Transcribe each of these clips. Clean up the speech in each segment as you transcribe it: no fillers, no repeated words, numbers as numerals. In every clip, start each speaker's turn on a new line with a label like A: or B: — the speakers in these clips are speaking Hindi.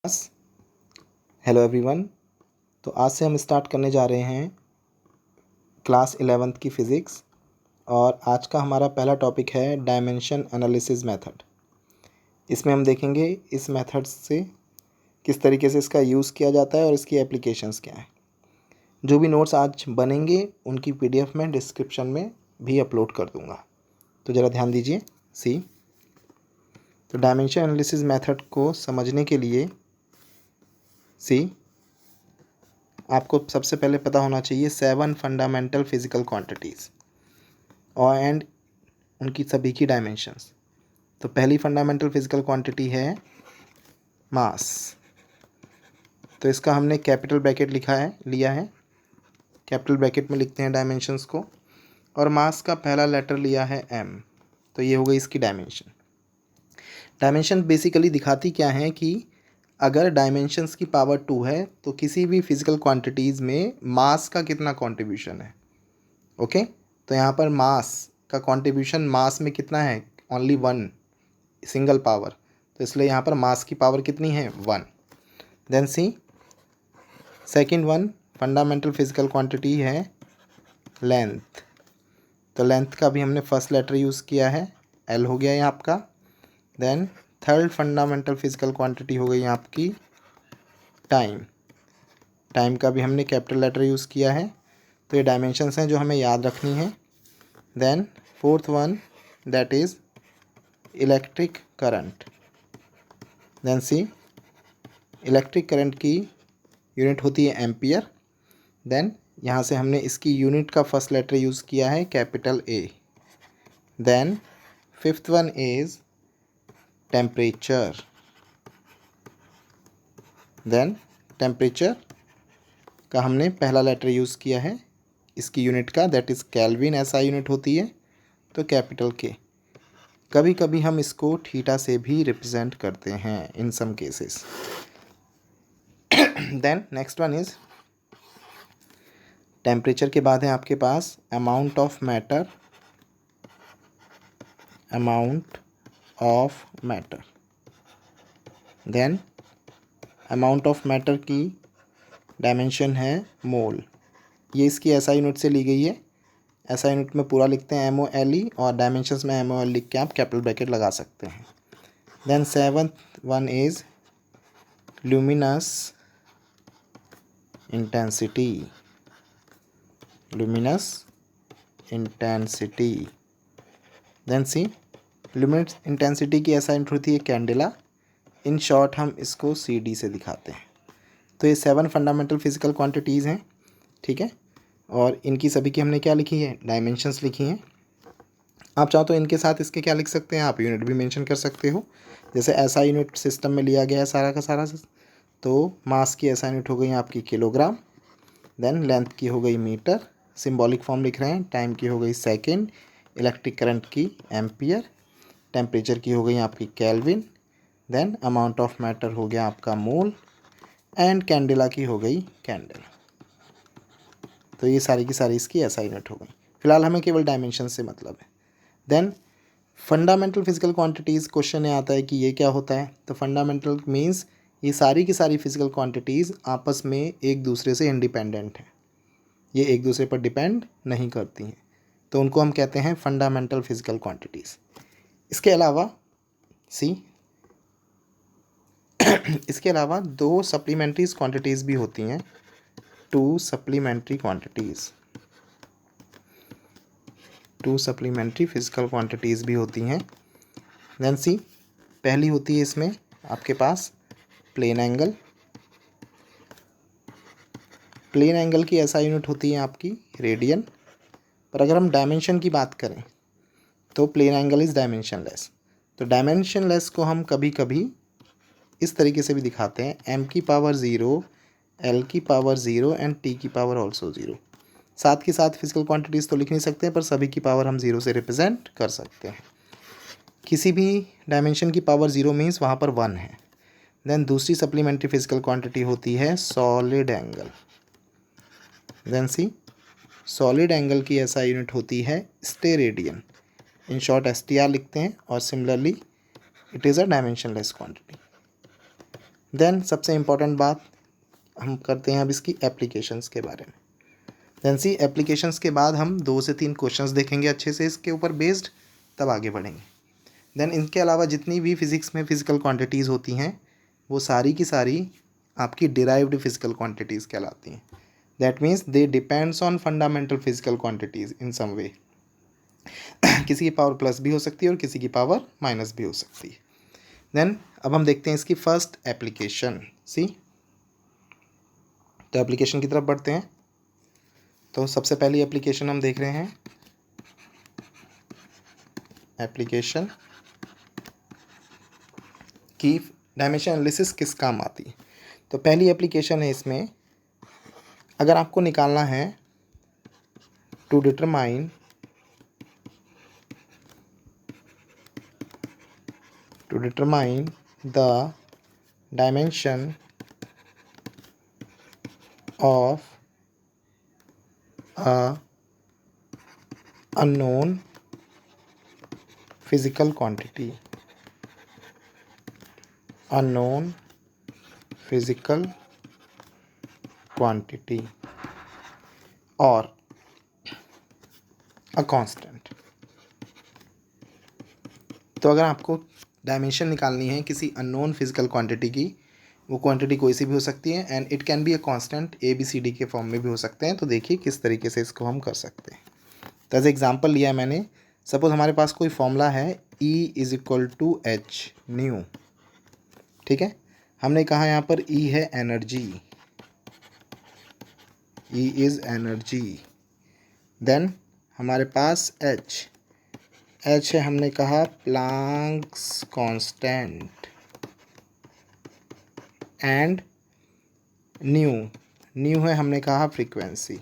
A: Hello everyone. तो आज से हम स्टार्ट करने जा रहे हैं क्लास 11th की फ़िज़िक्स और आज का हमारा पहला टॉपिक है डायमेंशन एनालिसिस मेथड। इसमें हम देखेंगे इस मेथड से किस तरीके से इसका यूज़ किया जाता है और इसकी एप्लीकेशंस क्या हैं। जो भी नोट्स आज बनेंगे उनकी PDF में डिस्क्रिप्शन में भी अपलोड कर दूँगा, तो ज़रा ध्यान दीजिए। तो डायमेंशन एनालिसिस मेथड को समझने के लिए आपको सबसे पहले पता होना चाहिए 7 फंडामेंटल फिजिकल क्वांटिटीज़ और एंड उनकी सभी की डायमेंशंस। तो पहली फंडामेंटल फिजिकल क्वांटिटी है मास। तो इसका हमने कैपिटल ब्रैकेट लिया है। कैपिटल ब्रैकेट में लिखते हैं डायमेंशंस को और मास का पहला लेटर लिया है m। तो ये हो गई इसकी डायमेंशन। डायमेंशन बेसिकली दिखाती क्या है कि अगर डायमेंशंस की पावर 2 है तो किसी भी फिजिकल क्वांटिटीज़ में मास का कितना कंट्रीब्यूशन है। ओके, तो यहाँ पर मास का कंट्रीब्यूशन मास में कितना है, ओनली 1 सिंगल पावर, तो इसलिए यहाँ पर मास की पावर कितनी है, 1। Then see second one fundamental physical quantity है लेंथ। तो लेंथ का भी हमने फर्स्ट लेटर यूज़ किया है, L हो गया ये आपका। Then third fundamental physical quantity हो गई आपकी टाइम। टाइम का भी हमने कैपिटल लेटर यूज़ किया है। तो ये डायमेंशंस हैं जो हमें याद रखनी है। Then fourth one that is electric current. Then see electric current की यूनिट होती है एम्पियर। देन यहाँ से हमने इसकी यूनिट का फर्स्ट लेटर यूज़ किया है capital A। Then fifth one is temperature. Then temperature का हमने पहला लेटर यूज़ किया है इसकी यूनिट का, दैट इज़ केल्विन, ऐसा यूनिट होती है, तो कैपिटल K। कभी कभी हम इसको थीटा से भी रिप्रेजेंट करते हैं in some cases. Then next one is temperature के बाद है आपके पास amount of matter. Then amount of matter की डायमेंशन है मोल। ये इसकी ऐसा यूनिट से ली गई है। ऐसा यूनिट में पूरा लिखते हैं MOLE और डायमेंशंस में MOL लिख के आप कैपिटल ब्रैकेट लगा सकते हैं। Then seventh one is luminous intensity. Then see luminous intensity की ऐसा यूनिट होती है कैंडेला। इन शॉर्ट हम इसको CD से दिखाते हैं। तो ये 7 फंडामेंटल फिजिकल क्वांटिटीज़ हैं, ठीक है, और इनकी सभी की हमने क्या लिखी है, डायमेंशंस लिखी हैं। आप चाहो तो इनके साथ इसके क्या लिख सकते हैं, आप यूनिट भी मेंशन कर सकते हो। जैसे ऐसा यूनिट सिस्टम में लिया गया है सारा का सारा, तो मास की ऐसा यूनिट हो गई आपकी किलोग्राम। देन लेंथ की हो गई मीटर, सिंबॉलिक फॉर्म लिख रहे हैं। टाइम की हो गई सेकेंड, इलेक्ट्रिक करंट की एम्पियर, टेम्परेचर की हो गई आपकी kelvin. Then amount of matter हो गया आपका मोल एंड कैंडेला की हो गई कैंडल। तो ये सारी की सारी इसकी ऐसा यूनिट हो गई। फिलहाल हमें केवल डायमेंशन से मतलब है। Then fundamental physical quantities question में आता है कि ये क्या होता है। तो फंडामेंटल मीन्स ये सारी की सारी फिजिकल क्वांटिटीज़ आपस में एक दूसरे से इंडिपेंडेंट हैं, ये एक दूसरे पर डिपेंड नहीं करती हैं, तो उनको हम कहते हैं फंडामेंटल फिजिकल क्वांटिटीज़। इसके अलावा इसके अलावा 2 सप्लीमेंट्री क्वांटिटीज़ भी होती हैं, 2 सप्लीमेंट्री फिजिकल क्वांटिटीज़ भी होती हैं। देन सी पहली होती है इसमें आपके पास प्लेन एंगल। प्लेन एंगल की ऐसा यूनिट होती है आपकी रेडियन। पर अगर हम डायमेंशन की बात करें तो प्लेन एंगल इज़ डायमेंशनलेस। तो डायमेंशनलेस को हम कभी कभी इस तरीके से भी दिखाते हैं, m की पावर 0, l की पावर 0 एंड t की पावर ऑल्सो 0। साथ के साथ फिजिकल क्वांटिटीज़ तो लिख नहीं सकते, पर सभी की पावर हम 0 से रिप्रेजेंट कर सकते हैं। किसी भी डायमेंशन की पावर 0 मीन्स वहाँ पर 1 है। देन दूसरी सप्लीमेंट्री फिजिकल क्वांटिटी होती है सॉलिड एंगल। देन सी सॉलिड एंगल की ऐसा यूनिट होती है स्टेरेडियन, इन शॉर्ट STR लिखते हैं, और similarly it is a dimensionless quantity. Then सबसे इम्पॉर्टेंट बात हम करते हैं अब इसकी एप्लीकेशंस के बारे में। देन सी एप्लीकेशंस के बाद हम 2 से 3 क्वेश्चंस देखेंगे अच्छे से इसके ऊपर बेस्ड, तब आगे बढ़ेंगे। देन इनके अलावा जितनी भी फिज़िक्स में फिज़िकल क्वांटिटीज़ होती हैं वो सारी की सारी आपकी डिराइव्ड फिज़िकल क्वांटिटीज़ कहलाती हैं। That means they depends on fundamental physical quantities in some way. किसी की पावर प्लस भी हो सकती है और किसी की पावर माइनस भी हो सकती है। देन अब हम देखते हैं इसकी फर्स्ट एप्लीकेशन। सी, तो एप्लीकेशन की तरफ बढ़ते हैं। तो सबसे पहली एप्लीकेशन हम देख रहे हैं, एप्लीकेशन की डायमेंशन एनालिसिस किस काम आती है। तो पहली एप्लीकेशन है इसमें, अगर आपको निकालना है to determine the dimension of a unknown physical quantity, or a constant। तो अगर आपको डायमेंशन निकालनी है किसी अननोन फिजिकल क्वांटिटी की, वो क्वांटिटी कोई सी भी हो सकती है and it can be a constant, ABCD के फॉर्म में भी हो सकते हैं। तो देखिए किस तरीके से इसको हम कर सकते हैं। तो एज एग्जाम्पल लिया है मैंने, सपोज हमारे पास कोई फॉर्मूला है E = H न्यू, ठीक है। हमने कहा यहाँ पर E है energy, E is energy. Then हमारे पास H है, हमने कहा प्लैंक्स कांस्टेंट, एंड न्यू है, हमने कहा frequency.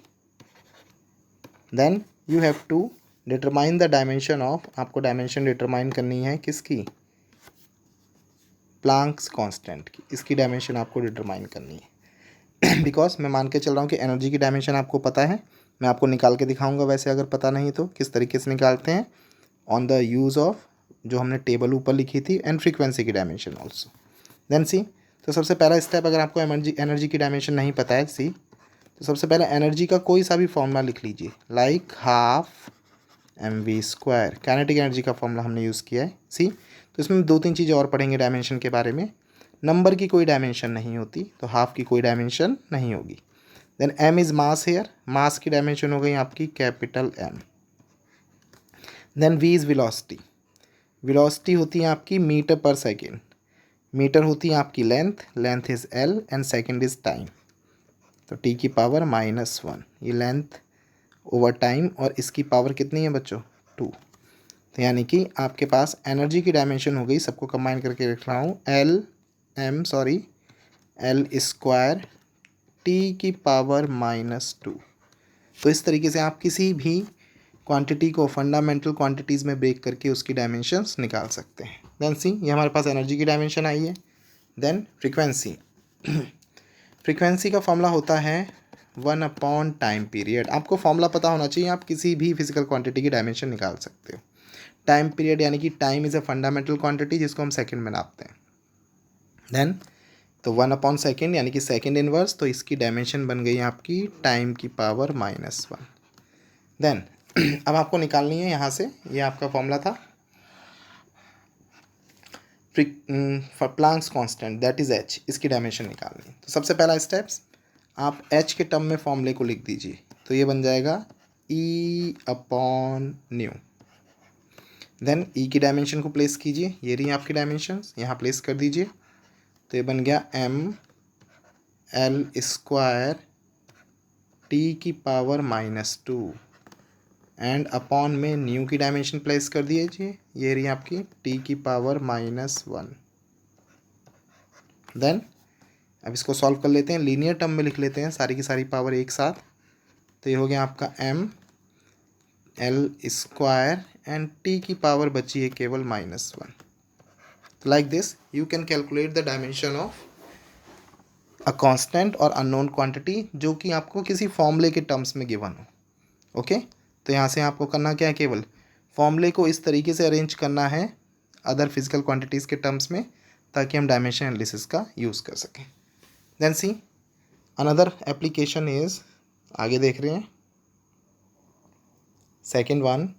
A: Then you have to determine the dimension of, आपको डायमेंशन डिटरमाइन करनी है किसकी, प्लैंक्स कांस्टेंट की। इसकी डायमेंशन आपको डिटरमाइन करनी है। बिकॉज मैं मान के चल रहा हूँ कि एनर्जी की डायमेंशन आपको पता है, मैं आपको निकाल के दिखाऊंगा वैसे अगर पता नहीं तो किस तरीके से निकालते हैं, ऑन द यूज़ ऑफ जो हमने टेबल ऊपर लिखी थी, एंड फ्रीक्वेंसी की डायमेंशन ऑल्सो। देन सी, तो सबसे पहला स्टेप, अगर आपको एनर्जी की डायमेंशन नहीं पता है सी, तो सबसे पहले एनर्जी का कोई सा भी फॉर्मूला लिख लीजिए, लाइक ½ mv²। काइनेटिक एनर्जी का फॉर्मूला हमने यूज़ किया है सी। तो इसमें 2-3 चीज़ें और पढ़ेंगे डायमेंशन के बारे में। नंबर की कोई डायमेंशन नहीं होती, तो हाफ की कोई डायमेंशन नहीं होगी। Then m is mass here, mass की डायमेंशन हो गई आपकी capital M। Then v is velocity, velocity होती है आपकी मीटर पर सेकेंड, मीटर होती है आपकी length is L, and second is time. तो t की पावर -1, ये लेंथ ओवर टाइम, और इसकी पावर कितनी है बच्चों, 2। तो यानी कि आपके पास एनर्जी की डायमेंशन हो गई, सबको कंबाइन करके लिख रहा हूँ, L स्क्वायर t की पावर -2। तो इस तरीके से आप किसी भी क्वांटिटी को फंडामेंटल क्वांटिटीज़ में ब्रेक करके उसकी डायमेंशंस निकाल सकते हैं। देन सी, ये हमारे पास एनर्जी की डायमेंशन आई है। देन फ्रीक्वेंसी, फ्रीक्वेंसी का फॉर्मूला होता है 1/टाइम पीरियड। आपको फॉर्मूला पता होना चाहिए, आप किसी भी फिजिकल क्वांटिटी की डायमेंशन निकाल सकते हो। टाइम पीरियड यानी कि time is a fundamental quantity जिसको हम सेकंड में नापते हैं। देन तो 1/सेकेंड यानी कि सेकंड इनवर्स, तो इसकी डायमेंशन बन गई आपकी टाइम की पावर -1। देन अब आपको निकालनी है यहाँ से, ये आपका फॉर्मूला था Planck's constant, that is H, इसकी डायमेंशन निकालनी। तो सबसे पहला स्टेप्स, आप H के टर्म में फॉर्मूले को लिख दीजिए, तो ये बन जाएगा E/न्यू। देन E की डायमेंशन को प्लेस कीजिए, ये रही आपकी डायमेंशंस, यहाँ प्लेस कर दीजिए, तो ये बन गया mL² t की पावर -2, एंड अपॉन में न्यू की डायमेंशन प्लेस कर दीजिए, ये रही आपकी t की पावर -1। देन अब इसको सॉल्व कर लेते हैं, लीनियर टर्म में लिख लेते हैं सारी की सारी पावर एक साथ। तो ये हो गया आपका mL² एंड t की पावर बची है केवल -1। Like this you can calculate the dimension of a constant और अननोन क्वांटिटी जो कि आपको किसी फॉर्मूले के टर्म्स में गिवन हो। ओके, तो यहाँ से आपको करना क्या है, केवल फॉर्मूले को इस तरीके से अरेंज करना है अदर फिजिकल क्वांटिटीज़ के टर्म्स में, ताकि हम डायमेंशन एनालिसिस का यूज़ कर सकें। Then see another application is, आगे देख रहे हैं, second one,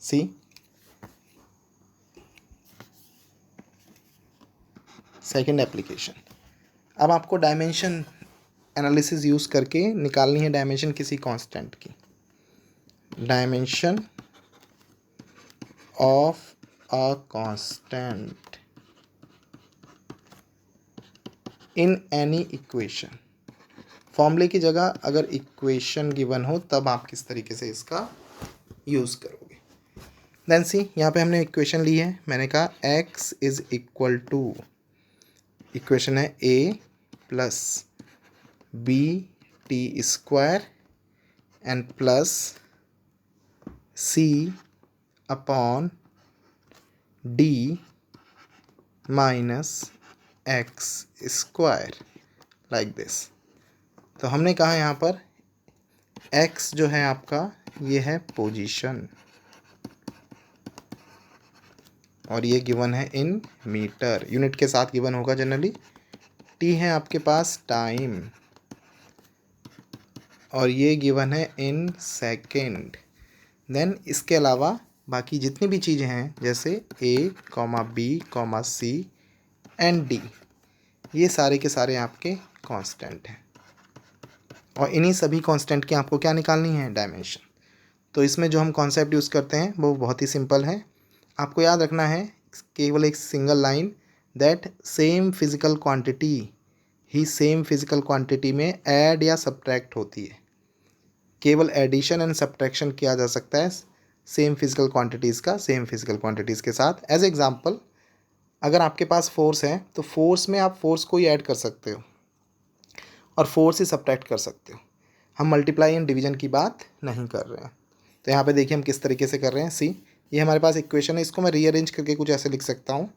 A: see second application. अब आपको डायमेंशन एनालिसिस यूज़ करके निकालनी है डायमेंशन किसी कांस्टेंट की। Dimension of a constant in any equation. फॉर्मूले की जगह अगर इक्वेशन गिवन हो तब आप किस तरीके से इसका यूज़ करोगे। देन सी यहाँ पे हमने इक्वेशन ली है, मैंने कहा x is equal to, equation है a plus b t square and plus c upon d minus x square, like this. तो हमने कहा यहाँ पर x जो है आपका ये है पोजीशन और ये गिवन है इन मीटर, यूनिट के साथ गिवन होगा जनरली। t है आपके पास टाइम और ये गिवन है इन सेकेंड। देन इसके अलावा बाकी जितनी भी चीज़ें हैं जैसे a, b, c and d, ये सारे के सारे आपके कांस्टेंट हैं और इन्हीं सभी कांस्टेंट की आपको क्या निकालनी है, डायमेंशन। तो इसमें जो हम कॉन्सेप्ट यूज़ करते हैं वो बहुत ही सिंपल है। आपको याद रखना है केवल एक single line, that same physical quantity he same physical quantity में ऐड या सब्ट्रैक्ट होती है। केवल एडिशन एंड सब्ट्रैक्शन किया जा सकता है सेम फिजिकल क्वांटिटीज़ का सेम फिजिकल क्वांटिटीज़ के साथ। एज एग्जांपल, अगर आपके पास फोर्स है तो फोर्स में आप फोर्स को ही ऐड कर सकते हो और फोर्स ही सब्ट्रैक्ट कर सकते हो। हम मल्टीप्लाई एंड डिवीजन की बात नहीं कर रहे हैं। तो यहाँ पे देखिए हम किस तरीके से कर रहे हैं। सी, ये हमारे पास इक्वेशन है, इसको मैं रीअरेंज करके कुछ ऐसे लिख सकता हूँ।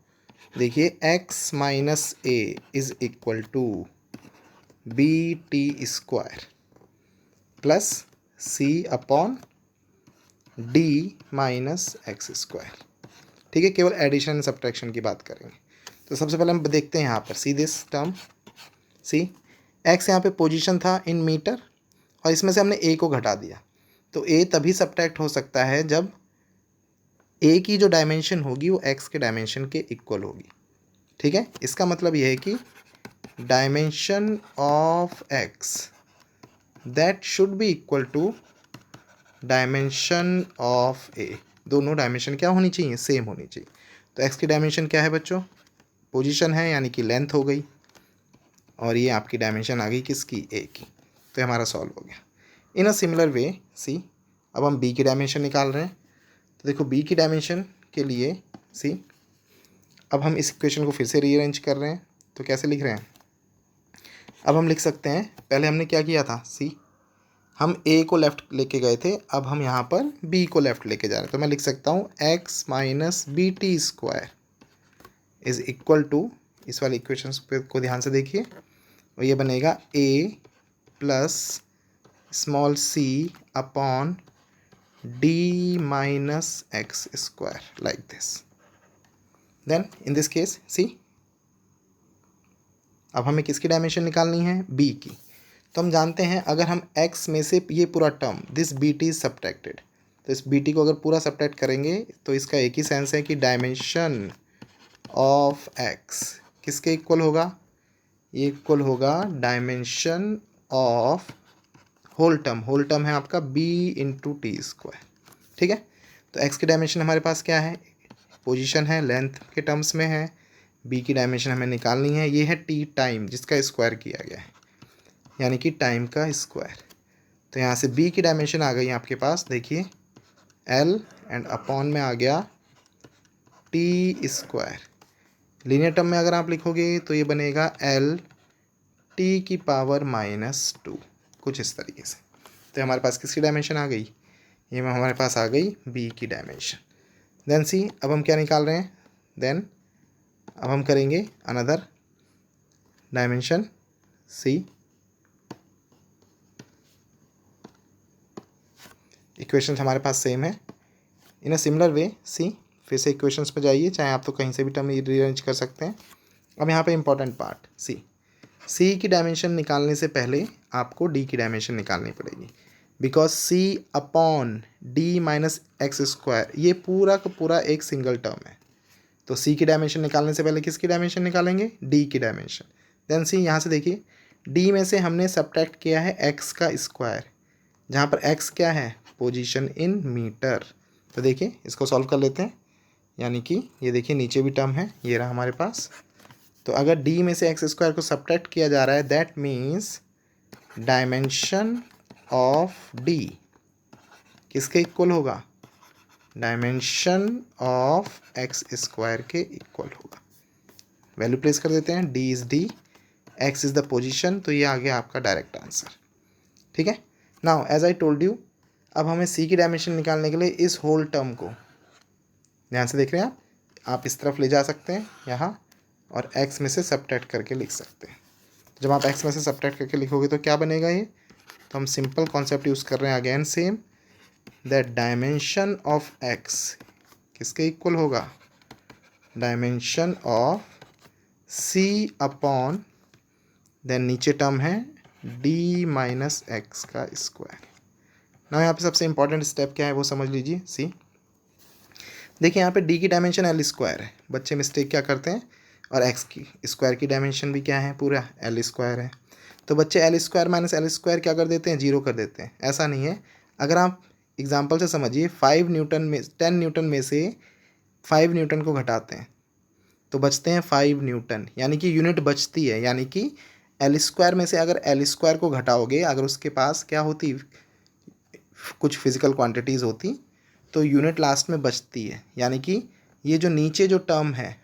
A: देखिए x minus a is equal to b t square plus c upon d minus x square. ठीक है, केवल एडिशन एंड सब्ट्रैक्शन की बात करेंगे। तो सबसे पहले हम देखते हैं यहाँ पर, see this term, see x यहाँ पे पोजीशन था इन मीटर और इसमें से हमने a को घटा दिया। तो a तभी सब्ट्रैक्ट हो सकता है जब a की जो डायमेंशन होगी वो x के डायमेंशन के इक्वल होगी। ठीक है, इसका मतलब यह है कि dimension of x that should be equal to dimension of a। दोनों डायमेंशन क्या होनी चाहिए, सेम होनी चाहिए। तो x की डायमेंशन क्या है बच्चों, पोजीशन है यानी कि लेंथ हो गई और ये आपकी डायमेंशन आ गई किसकी, a की। तो हमारा सॉल्व हो गया। इन अ सिमिलर वे सी, अब हम b की डायमेंशन निकाल रहे हैं। तो देखो b की डायमेंशन के लिए सी, अब हम इस इक्वेशन को फिर से रीअरेंज कर रहे हैं। तो कैसे लिख रहे हैं, अब हम लिख सकते हैं, पहले हमने क्या किया था, सी हम a को लेफ़्ट लेके गए थे, अब हम यहाँ पर b को लेफ़्ट लेके जा रहे हैं। तो मैं लिख सकता हूँ x minus b t square is equal to, इस वाले इक्वेशन को ध्यान से देखिए, और ये बनेगा a plus small c upon d minus x square, like this. Then in this case see, अब हमें किसकी डायमेंशन निकालनी है, b की। तो हम जानते हैं अगर हम x में से ये पूरा term this b t is subtracted, तो इस बी टी को अगर पूरा सब्ट्रैक्ट करेंगे तो इसका एक ही सेंस है कि डायमेंशन ऑफ x किसके इक्वल होगा, ये इक्वल होगा डायमेंशन ऑफ होल टर्म है आपका b इंटू टी स्क्वायर। ठीक है, तो x की डायमेंशन हमारे पास क्या है, पोजीशन है, लेंथ के टर्म्स में है, b की डायमेंशन हमें निकालनी है, ये है t टाइम जिसका स्क्वायर किया गया है, यानी कि टाइम का स्क्वायर। तो यहाँ से b की डायमेंशन आ गई आपके पास, देखिए l एंड अपॉन में आ गया t स्क्वायर। लीनियर टर्म में अगर आप लिखोगे तो ये बनेगा l t की पावर माइनस 2, कुछ इस तरीके से। तो हमारे पास किसकी डायमेंशन आ गई, ये में हमारे पास आ गई b की डायमेंशन। देन सी, अब हम क्या निकाल रहे हैं, देन अब हम करेंगे अनदर डायमेंशन सी। इक्वेशन हमारे पास सेम है। इन अ सिमिलर वे सी, फिर से इक्वेशंस पे जाइए, चाहे आप तो कहीं से भी टर्म रीअरेंज कर सकते हैं। अब यहाँ पे इंपॉर्टेंट पार्ट सी की डायमेंशन निकालने से पहले आपको डी की डायमेंशन निकालनी पड़ेगी, because c upon d minus x square ये पूरा का पूरा एक सिंगल टर्म है। तो सी की डायमेंशन निकालने से पहले किसकी डायमेंशन निकालेंगे? डी की डायमेंशन। देन सी यहाँ से देखिए, डी में से हमने सब्ट्रैक्ट किया है एक्स का स्क्वायर, जहाँ पर एक्स क्या है? Position in meter. तो देखिए इसको सॉल्व कर लेते हैं, यानी कि ये देखिए नीचे भी टर्म है, ये रहा हमारे पास। तो अगर डी में से एक्स स्क्वायर को सब्ट्रैक्ट किया जा रहा है, that means dimension of d किसके इक्वल होगा? डायमेंशन ऑफ एक्स स्क्वायर के इक्वल होगा। वैल्यू प्लेस कर देते हैं, d is d, x is the position, तो ये आ गया आपका डायरेक्ट आंसर। ठीक है, now as I told you, अब हमें सी की डायमेंशन निकालने के लिए इस होल टर्म को ध्यान से देख रहे हैं आप इस तरफ ले जा सकते हैं यहाँ, और x में से सब्ट्रैक्ट करके लिख सकते हैं। जब आप x में से सब्ट्रैक्ट करके लिखोगे तो क्या बनेगा ये? तो हम सिंपल कॉन्सेप्ट यूज़ कर रहे हैं again same, that dimension of x किसके इक्वल होगा? Dimension of c upon, then नीचे टर्म है d माइनस एक्स का स्क्वायर। ना यहाँ पे सबसे इंपॉर्टेंट स्टेप क्या है वो समझ लीजिए। सी देखिए यहाँ पे d की डायमेंशन एल स्क्वायर है, बच्चे मिस्टेक क्या करते हैं, और x की स्क्वायर की डायमेंशन भी क्या है? पूरा एल स्क्वायर है। तो बच्चे L square minus L square क्या कर देते हैं? जीरो कर देते हैं। ऐसा नहीं है, अगर आप एग्जांपल से समझिए, 5 न्यूटन में 10 न्यूटन में से 5 न्यूटन को घटाते हैं तो बचते हैं 5 न्यूटन, यानी कि यूनिट बचती है। यानी कि एल स्क्वायर में से अगर एल स्क्वायर को घटाओगे, अगर उसके पास क्या होती, कुछ फिजिकल क्वांटिटीज़ होती, तो यूनिट लास्ट में बचती है। यानी कि ये जो नीचे जो टर्म है,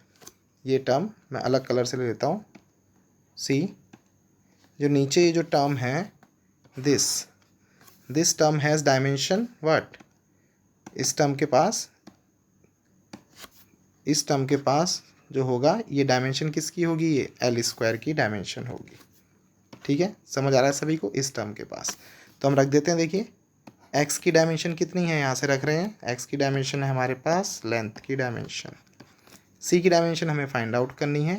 A: ये टर्म मैं अलग कलर से ले लेता हूँ। सी जो नीचे ये जो टर्म है, this term has dimension what? इस टर्म के पास जो होगा, ये डायमेंशन किसकी होगी? ये एल स्क्वायर की डायमेंशन होगी। ठीक है, समझ आ रहा है सभी को? इस टर्म के पास तो हम रख देते हैं। देखिए x की डायमेंशन कितनी है, यहाँ से रख रहे हैं, x की डायमेंशन है हमारे पास लेंथ की डायमेंशन, c की डायमेंशन हमें फाइंड आउट करनी है,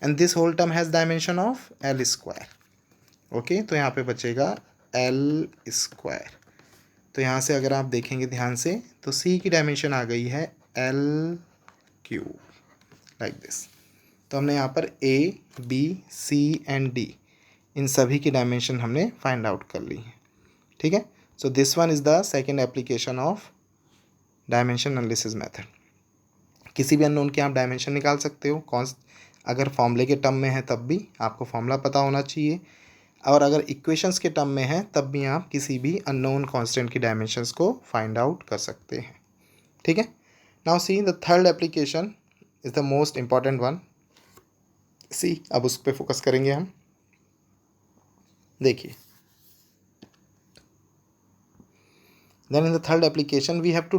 A: and this whole term has dimension of l square. Okay, तो यहाँ पे बचेगा एल स्क्वायर। तो यहाँ से अगर आप देखेंगे ध्यान से, तो c की डायमेंशन आ गई है एल क्यूब, लाइक दिस। तो हमने यहाँ पर a, b, c and d इन सभी की डायमेंशन हमने फाइंड आउट कर ली है। ठीक है, so this one is the second application of dimension analysis method. किसी भी अननोन के आप डायमेंशन निकाल सकते हो, कौन अगर फॉर्मूले के टर्म में है तब भी आपको फॉर्मूला पता होना चाहिए, और अगर इक्वेशंस के टर्म में है तब भी आप किसी भी अननोन कांस्टेंट की डायमेंशंस को फाइंड आउट कर सकते हैं। ठीक है, now see the third application is the most important one. See अब उस पर फोकस करेंगे हम। देखिए, then in the third application we have to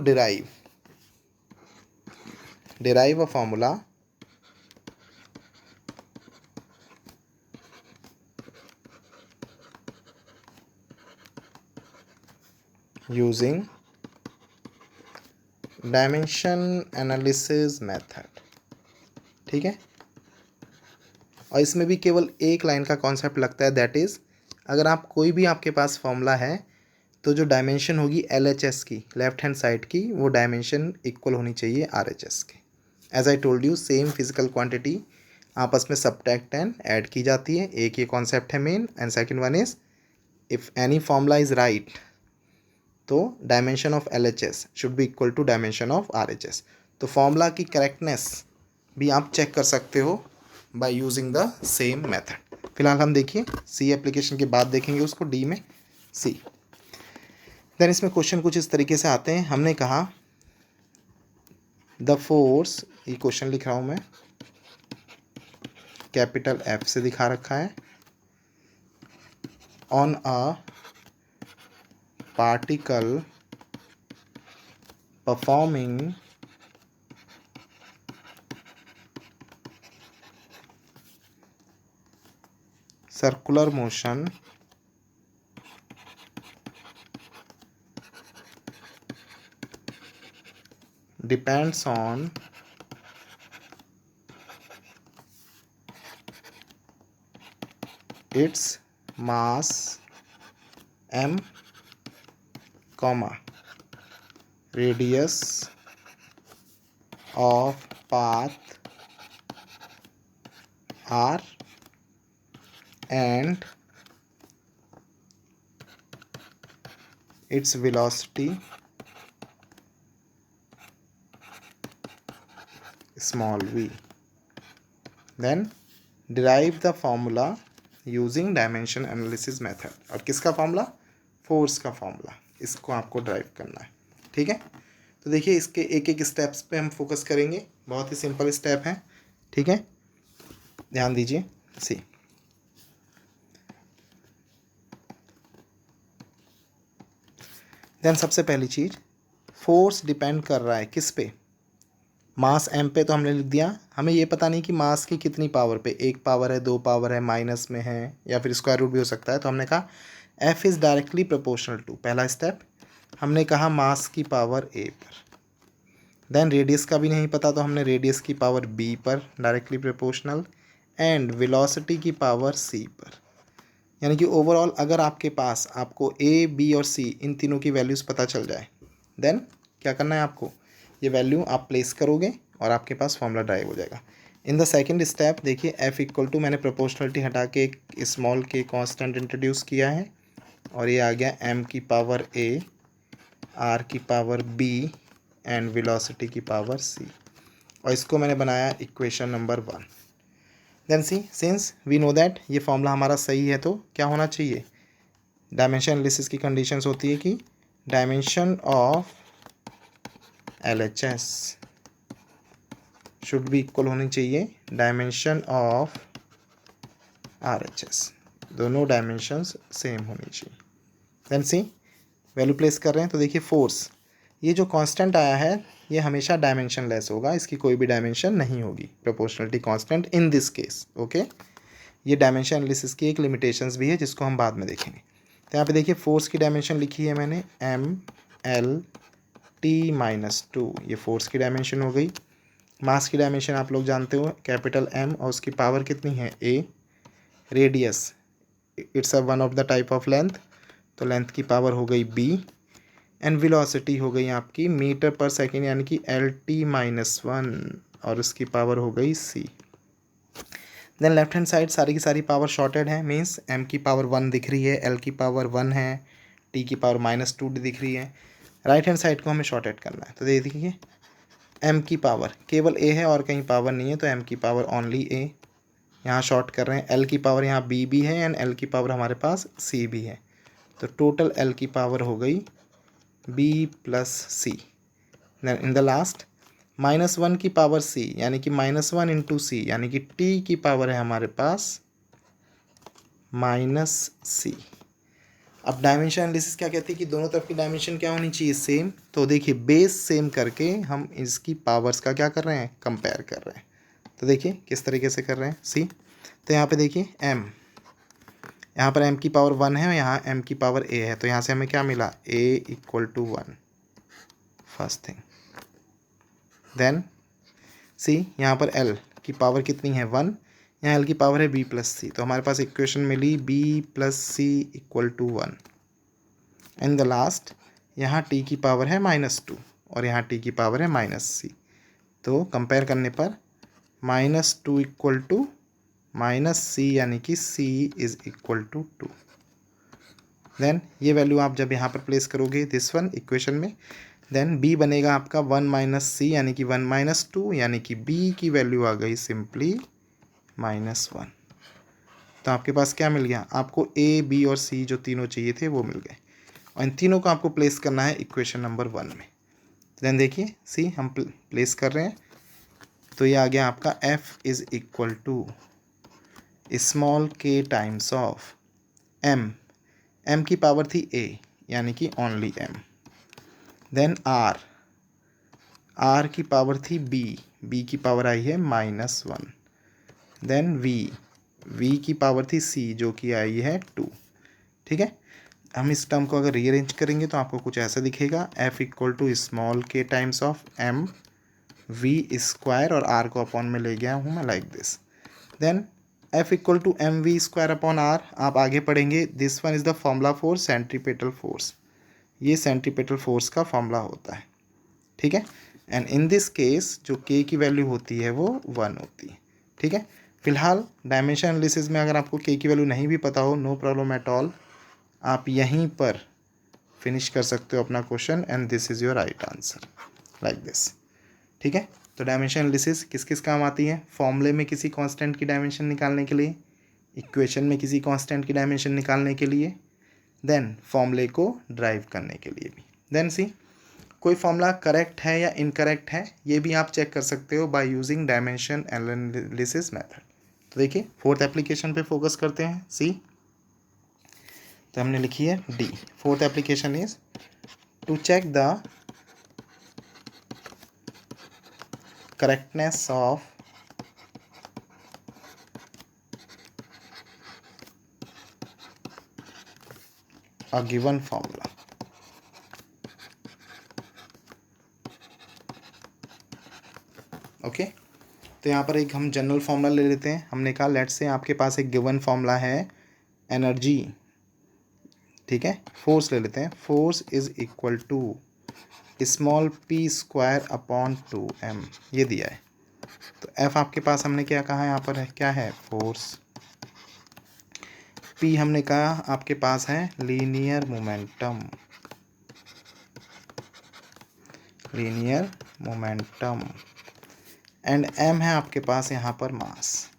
A: derive a formula using dimension analysis method. ठीक है, और इसमें भी केवल एक लाइन का कॉन्सेप्ट लगता है, दैट इज़ अगर आप कोई भी आपके पास फॉर्मूला है तो जो डायमेंशन होगी LHS की लेफ्ट हैंड साइड की, वो डायमेंशन इक्वल होनी चाहिए RHS के। As I told you, same physical quantity आपस में सब्ट्रैक्ट एंड ऐड की जाती है। एक ये कॉन्सेप्ट है main, and second one is if any formula is right, तो dimension of LHS should be equal to dimension of RHS। तो फॉर्मूला की करेक्टनेस भी आप चेक कर सकते हो by using the same method. फिलहाल हम देखिए सी एप्लीकेशन के बाद देखेंगे उसको डी में। सी देन इसमें क्वेश्चन कुछ इस तरीके से आते हैं। हमने कहा द फोर्स, ये क्वेश्चन लिख रहा हूँ मैं, कैपिटल F से दिखा रखा है, on a particle performing circular motion depends on its mass m, radius of path r, and its velocity small v. Then derive the formula using dimension analysis method. और किसका फॉर्मूला? फोर्स का फॉर्मूला। इसको आपको ड्राइव करना है, ठीक है। तो देखिए इसके एक एक स्टेप्स पे हम फोकस करेंगे, बहुत ही सिंपल स्टेप है, ठीक है, ध्यान दीजिए। सी देन सबसे पहली चीज, फोर्स डिपेंड कर रहा है किस पे? मास एम पे। तो हमने लिख दिया, हमें ये पता नहीं कि मास की कितनी पावर पे, 1 पावर है, 2 पावर है, माइनस में है, या फिर स्क्वायर रूट भी हो सकता है। तो हमने कहा f is directly proportional to, पहला स्टेप। हमने कहा मास की पावर ए पर। देन रेडियस का भी नहीं पता, तो हमने रेडियस की पावर बी पर डायरेक्टली प्रोपोर्शनल, एंड वेलोसिटी की पावर सी पर। यानी कि ओवरऑल अगर आपके पास आपको ए, बी और सी इन तीनों की वैल्यूज़ पता चल जाए, देन क्या करना है आपको, ये वैल्यू आप प्लेस करोगे और आपके पास फॉर्मूला ड्राइव हो जाएगा। इन द सेकंड स्टेप देखिए एफ इक्वल टू, मैंने प्रोपोर्शनलिटी हटा के एक स्मॉल के कांस्टेंट इंट्रोड्यूस किया है, और ये आ गया एम की पावर ए, आर की पावर बी, एंड वेलोसिटी की पावर सी, और इसको मैंने बनाया equation number 1। Then see, since we know that ये फॉर्मूला हमारा सही है, तो क्या होना चाहिए, डायमेंशन एनालिसिस की कंडीशंस होती है कि dimension of LHS should be equal होनी चाहिए डायमेंशन ऑफ RHS, दोनों डायमेंशंस सेम होनी चाहिए। देन सी, वैल्यू प्लेस कर रहे हैं, तो देखिए फोर्स, ये जो कांस्टेंट आया है ये हमेशा डायमेंशन लेस होगा, इसकी कोई भी डायमेंशन नहीं होगी, proportionality constant in this case, okay. ये डायमेंशन एनालिसिस की एक लिमिटेशंस भी है जिसको हम बाद में देखेंगे। तो यहाँ पे देखिए फोर्स की डायमेंशन लिखी है मैंने MLT-2, ये फोर्स की डायमेंशन हो गई। मास की डायमेंशन आप लोग जानते हो, कैपिटल M, और उसकी पावर कितनी है A। Radius, it's a one of the type of length, तो लेंथ की पावर हो गई B, एंड वेलोसिटी हो गई आपकी मीटर पर सेकेंड, यानी कि LT-1, और उसकी पावर हो गई C। Then left hand side सारी की सारी पावर शॉर्टेड है, मीन्स M की पावर 1 दिख रही है, L की पावर 1 है, T की पावर -2 दिख रही है। राइट हैंड साइड को हमें शॉर्टेड करना है, तो देखिए M की पावर केवल A है और कहीं पावर नहीं है, तो M की पावर ओनली A, यहाँ शॉर्ट कर रहे हैं। L की पावर यहाँ B भी है, एंड L की पावर हमारे पास C भी है, तो टोटल L की पावर हो गई B + C। Then in the last -1 की पावर C, यानी कि -1 × C, यानी कि T की पावर है हमारे पास -C। अब डायमेंशन एनालिसिस क्या कहती है कि दोनों तरफ की डायमेंशन क्या होनी चाहिए, सेम। तो देखिए बेस सेम करके हम इसकी पावर्स का क्या कर रहे हैं, कंपेयर कर रहे हैं। तो देखिए किस तरीके से कर रहे हैं, सी। तो यहाँ पे देखिए M, यहाँ पर M की पावर 1 है और यहाँ M की पावर A है, तो यहाँ से हमें क्या मिला, A = 1, फर्स्ट थिंग। देन सी, यहाँ पर L की पावर कितनी है, 1, यहाँ L की पावर है B + C, तो हमारे पास इक्वेशन मिली B + C = 1। In the last यहाँ T की पावर है -2 और यहाँ T की पावर है -C, तो कंपेयर करने पर -2 = -C, यानी कि C = 2। देन ये वैल्यू आप जब यहाँ पर प्लेस करोगे दिस वन इक्वेशन में, देन B बनेगा आपका 1 - C, यानी कि 1 - 2, यानी कि B की वैल्यू आ गई सिंपली -1। तो आपके पास क्या मिल गया, आपको A, B और C जो तीनों चाहिए थे वो मिल गए, और इन तीनों को आपको प्लेस करना है इक्वेशन नंबर 1 में। देन देखिए सी, हम प्लेस कर रहे हैं, तो ये आ गया आपका F = small k times of M की पावर थी A, यानी कि ओनली M। देन R की पावर थी B की पावर आई है -1। देन V की पावर थी C, जो कि आई है 2, ठीक है। हम इस टर्म को अगर रीअरेंज करेंगे तो आपको कुछ ऐसा दिखेगा, f equal to small k times of m v square, और r को अपॉन में ले गया हूँ मैं like this. Then f equal to m v square upon r, आप आगे पढ़ेंगे, this one is the formula for centripetal force, ये सेंट्रीपेटल फोर्स का फॉर्मूला होता है, ठीक है। एंड इन दिस केस जो k की वैल्यू होती है वो 1 होती है, ठीक है। फिलहाल डायमेंशन एनालिसिस में अगर आपको k की वैल्यू नहीं भी पता हो, नो प्रॉब्लम एट ऑल, आप यहीं पर फिनिश कर सकते हो अपना question, and this is your right answer like this, ठीक है। तो डायमेंशन एनालिसिस किस किस काम आती है? फॉर्मूले में किसी कांस्टेंट की डायमेंशन निकालने के लिए, इक्वेशन में किसी कांस्टेंट की डायमेंशन निकालने के लिए, देन फॉर्मूले को ड्राइव करने के लिए भी। देन सी कोई फॉर्मूला करेक्ट है या इनकरेक्ट है, ये भी आप चेक कर सकते हो by using dimension analysis method. तो देखिए फोर्थ एप्लीकेशन पे फोकस करते हैं। सी, तो हमने लिखी है d, fourth application is to check the correctness of a given formula। Okay, तो यहाँ पर एक हम जनरल फार्मूला ले लेते हैं। हमने कहा लेट्स से आपके पास एक गिवन फार्मूला है एनर्जी, ठीक है, फोर्स ले लेते हैं, force is equal to small p square upon 2m, ये दिया है। तो एफ आपके पास हमने क्या कहा यहाँ पर है, क्या है, फोर्स। पी हमने कहा आपके पास है linear momentum, linear momentum, and m है आपके पास यहाँ पर मास।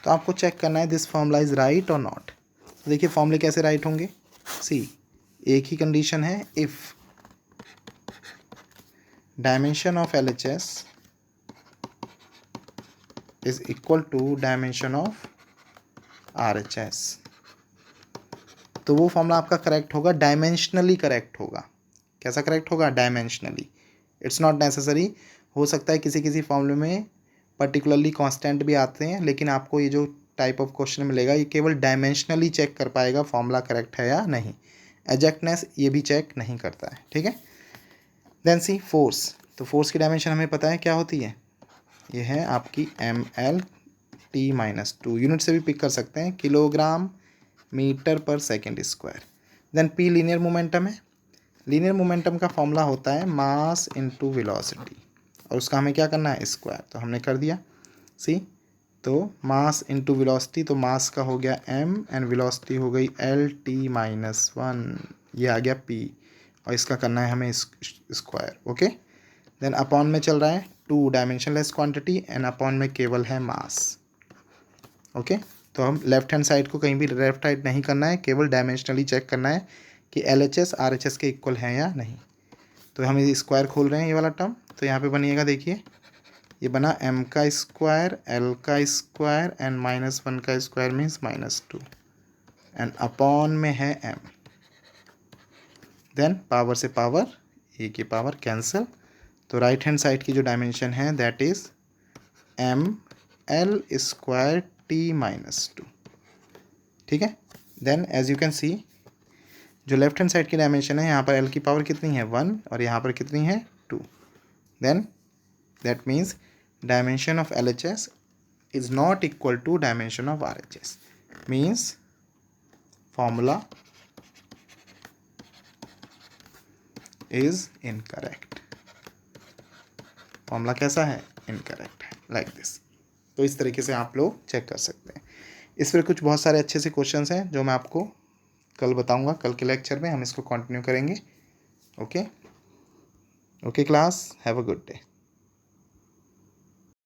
A: तो आपको चेक करना है दिस फॉर्मूला इज राइट और नॉट। तो देखिए फॉर्मूले कैसे राइट होंगे। सी, एक ही कंडीशन है, if dimension of LHS is equal to dimension of RHS, तो वो फॉर्मूला आपका करेक्ट होगा, डायमेंशनली करेक्ट होगा। कैसा करेक्ट होगा, डायमेंशनली। इट्स नॉट नेसेसरी, हो सकता है किसी किसी फॉर्मूले में पर्टिकुलरली कांस्टेंट भी आते हैं, लेकिन आपको ये जो टाइप ऑफ क्वेश्चन मिलेगा ये केवल डायमेंशनली चेक कर पाएगा फॉर्मूला करेक्ट है या नहीं, एग्जैक्टनेस ये भी चेक नहीं करता है, ठीक है। देन सी फोर्स, तो फोर्स की डायमेंशन हमें पता है क्या होती है, ये है आपकी mL/t-2, यूनिट से भी पिक कर सकते हैं, किलोग्राम मीटर पर second square. Then p linear momentum है, लीनियर मोमेंटम का फॉर्मूला होता है मास इनटू वेलोसिटी, और उसका हमें क्या करना है, स्क्वायर, तो हमने कर दिया। सी, तो मास इनटू वेलोसिटी, तो मास का हो गया m एंड वेलोसिटी हो गई L/t-1, ये आ गया p, और इसका करना है हमें स्क्वायर, ओके। देन अपॉन में चल रहा है 2 डायमेंशनलेस क्वांटिटी, एंड अपॉन में केवल है मास, ओके। तो हम लेफ्ट हैंड साइड को कहीं भी लेफ्ट राइट नहीं करना है, केवल डायमेंशनली चेक करना है कि LHS RHS के इक्वल है या नहीं। तो हम ये स्क्वायर खोल रहे हैं, ये वाला टर्म, तो यहाँ पे बनिएगा, देखिए ये बना m का स्क्वायर, l का स्क्वायर, एंड -1 का स्क्वायर मीन्स -2, एंड अपॉन में है m। देन पावर से पावर, a की पावर कैंसिल, तो राइट हैंड साइड की जो डायमेंशन है दैट इज mL²t-2, ठीक है। Then as you can see जो लेफ्ट हैंड साइड की डायमेंशन है, यहाँ पर l की पावर कितनी है 1, और यहाँ पर कितनी है 2। Then that means dimension of LHS is not equal to dimension of RHS, means formula is incorrect, formula कैसा है, इनकरेक्ट है, लाइक दिस। तो इस तरीके से आप लोग चेक कर सकते हैं। इस पर कुछ बहुत सारे अच्छे से क्वेश्चंस हैं जो मैं आपको कल बताऊंगा, कल के लेक्चर में हम इसको कंटिन्यू करेंगे, okay. Okay class, have a good day.